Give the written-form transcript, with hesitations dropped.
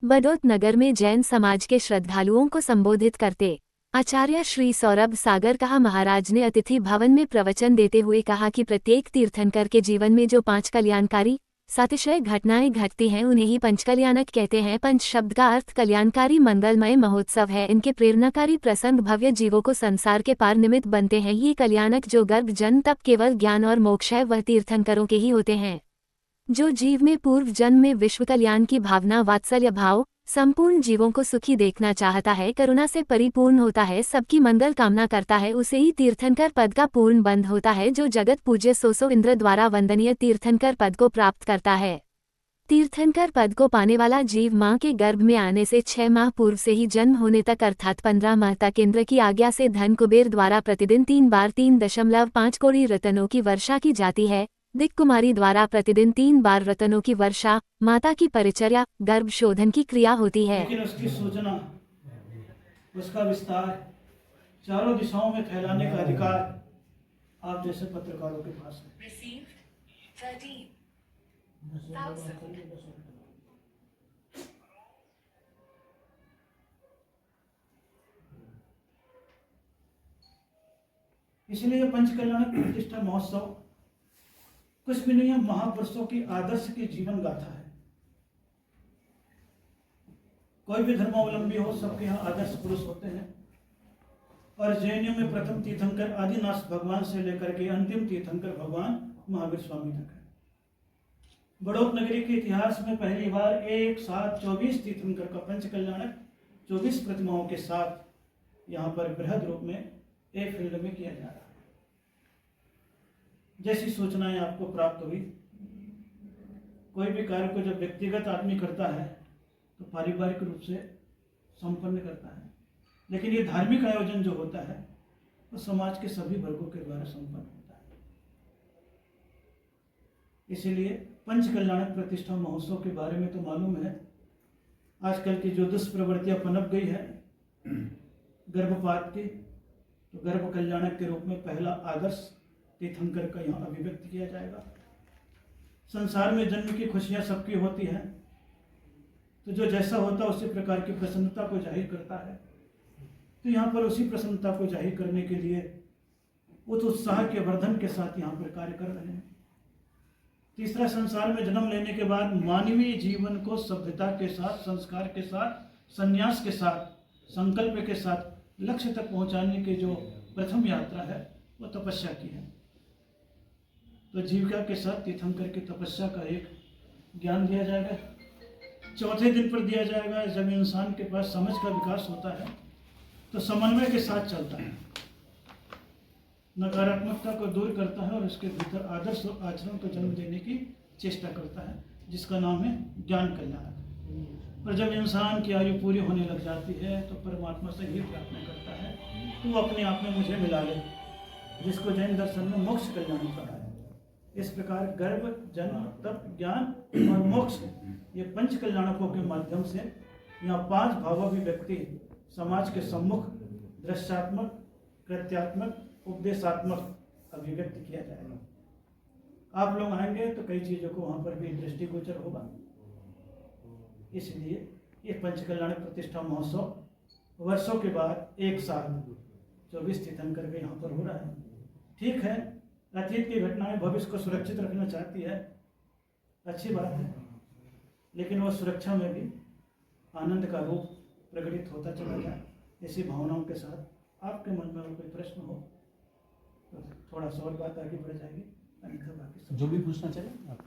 बडोत नगर में जैन समाज के श्रद्धालुओं को संबोधित करते आचार्य श्री सौरभ सागर कहा। महाराज ने अतिथि भवन में प्रवचन देते हुए कहा कि प्रत्येक तीर्थंकर के जीवन में जो 5 कल्याणकारी सातिशय घटनाएं घटती हैं उन्हें ही पंचकल्याणक कहते हैं। पंच शब्द का अर्थ कल्याणकारी मंगलमय महोत्सव है। इनके प्रेरणाकारी प्रसंग भव्य जीवों को संसार के पार निमित्त बनते हैं। ये कल्याणक जो गर्भ जन्म तप केवल ज्ञान और मोक्ष है वह तीर्थंकरों के ही होते हैं। जो जीव में पूर्व जन्म में विश्व कल्याण की भावना वात्सल्य भाव संपूर्ण जीवों को सुखी देखना चाहता है, करुणा से परिपूर्ण होता है, सबकी मंगल कामना करता है, उसे ही तीर्थंकर पद का पूर्ण बंध होता है। जो जगत पूज्य सो इंद्र द्वारा वंदनीय तीर्थंकर पद को प्राप्त करता है। तीर्थंकर पद को पाने वाला जीव मां के गर्भ में आने से 6 माह पूर्व से ही जन्म होने तक अर्थात 15 माह तक इंद्र की आज्ञा से धन कुबेर द्वारा प्रतिदिन 3 बार 3.5 करोड़ रत्नों की वर्षा की जाती है। दिक् कुमारी द्वारा प्रतिदिन 3 बार रत्नों की वर्षा, माता की परिचर्या, गर्भ शोधन की क्रिया होती है। लेकिन उसकी सूचना, उसका विस्तार चारों दिशाओं में फैलाने का अधिकार आप जैसे पत्रकारों के पास है। इसलिए पंचकल्याणक प्रतिष्ठा महोत्सव कुछ भी नहीं है, महापुरुषों की आदर्श की जीवन गाथा है। कोई भी धर्मावलंबी हो, सबके यहाँ आदर्श पुरुष होते हैं। और जैनियों में प्रथम तीर्थंकर आदिनाथ भगवान से लेकर के अंतिम तीर्थंकर भगवान महावीर स्वामी तक है। बड़ौत नगरी के इतिहास में पहली बार एक साथ 24 तीर्थंकर का पंचकल्याणक 24 प्रतिमाओं के साथ यहाँ पर बृहद रूप में एक फील्ड में किया जा रहा है। जैसी सूचनाएं आपको प्राप्त हुई, कोई भी कार्य को जब व्यक्तिगत आदमी करता है तो पारिवारिक रूप से संपन्न करता है, लेकिन ये धार्मिक आयोजन जो होता है वो समाज के सभी वर्गों के द्वारा संपन्न होता है। इसीलिए पंचकल्याणक प्रतिष्ठा महोत्सव के बारे में तो मालूम है। आजकल की जो दुष्प्रवृत्तियां पनप गई है गर्भपात की, तो गर्भ कल्याणक के रूप में पहला आदर्श तीर्थंकर का यहाँ अभिव्यक्त किया जाएगा। संसार में जन्म की खुशियां सबकी होती हैं, तो जो जैसा होता है उसी प्रकार की प्रसन्नता को जाहिर करता है। तो यहाँ पर उसी प्रसन्नता को जाहिर करने के लिए उस उत्साह के वर्धन के साथ यहाँ पर कार्य कर रहे हैं। तीसरा, संसार में जन्म लेने के बाद मानवीय जीवन को सभ्यता के साथ, संस्कार के साथ, संन्यास के साथ, संकल्प के साथ लक्ष्य तक पहुँचाने की जो प्रथम यात्रा है वो तपस्या की है। तो जीविका के साथ तीर्थंकर की तपस्या का एक ज्ञान दिया जाएगा। चौथे दिन पर दिया जाएगा जब इंसान के पास समझ का विकास होता है तो समन्वय के साथ चलता है, नकारात्मकता को दूर करता है और उसके भीतर आदर्श और आचरण को जन्म देने की चेष्टा करता है, जिसका नाम है ज्ञान कल्याणक। और जब इंसान की आयु पूरी होने लग जाती है तो परमात्मा से ही प्रार्थना करता है तो वो अपने आप में मुझे मिला ले, जिसको जैन दर्शन में मोक्ष कल्याण कहा है। इस प्रकार गर्भ जन्म तप ज्ञान और मोक्ष, ये पंच कल्याणकों के माध्यम से यहाँ 5 भावाभिव्यक्ति समाज के सम्मुख दृश्यात्मक, कृत्यात्मक, उपदेशात्मक अभिव्यक्त किया जाएगा। आप लोग आएंगे तो कई चीज़ों को वहाँ पर भी दृष्टिगोचर होगा। इसलिए ये पंचकल्याणक प्रतिष्ठा महोत्सव वर्षों के बाद एक साल 24 तीर्थंकर के यहाँ पर हो रहा है। ठीक है, अतीत की घटनाएं भविष्य को सुरक्षित रखना चाहती है, अच्छी बात है, लेकिन वह सुरक्षा में भी आनंद का रूप प्रकटित होता चला जाए। ऐसी भावनाओं के साथ आपके मन में कोई प्रश्न हो तो थोड़ा सा और बात आगे बढ़ जाएगी, अन्यथा बाकी जो भी पूछना चाहिए आप